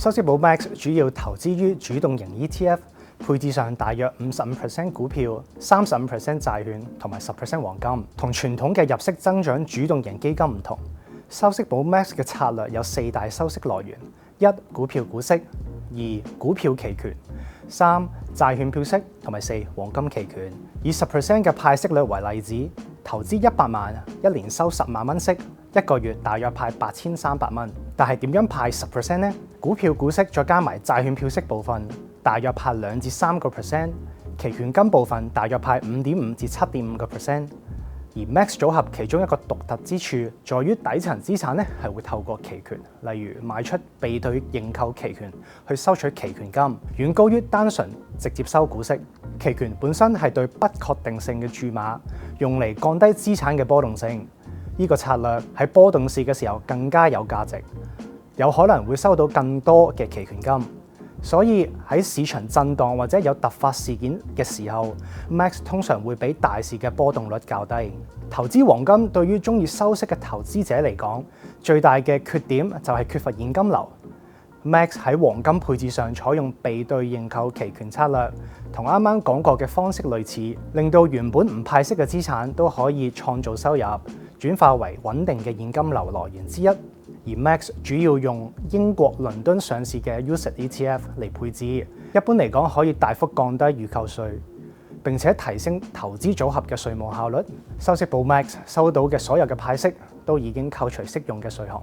收息寶 Max 主要投資於主動型 ETF， 配置上大約55% 股票、35% 債券同埋10% 黃金。同傳統嘅入息增長主動型基金唔同，收息寶 Max 嘅策略有4大收息來源：一、股票股息；二、股票期權；三、債券票息；同埋四、黃金期權。以10% 嘅派息率為例子，投資100萬，一年收10萬蚊息，一個月大約派8300蚊。但係點樣派10% 呢？股票股息再加埋債券票息部分，大約派2至3%；期權金部分大約派5.5至7.5%。而 Max 組合其中一個獨特之處，在於底層資產係會透過期權，例如賣出備兌認購期權去收取期權金，遠高於單純直接收股息。期權本身係對不確定性嘅注碼，用嚟降低資產嘅波動性。呢個策略喺波動市嘅時候更加有價值，有可能會收到更多嘅期權金。所以喺市場震盪或者有突發事件嘅時候 ，Max 通常會比大市嘅波動率較低。投資黃金對於鍾意收息嘅投資者嚟講，最大嘅缺點就係缺乏現金流。Max 喺黃金配置上採用備兌認購期權策略，同啱啱講過嘅方式類似，令到原本唔派息嘅資產都可以創造收入，轉化為穩定嘅現金流來源之一。而 Max 主要用英國倫敦上市嘅 UCITS ETF 嚟配置，一般嚟講可以大幅降低預扣稅，並且提升投資組合嘅稅務效率。收息寶 Max 收到嘅所有嘅派息都已經扣除適用嘅稅項。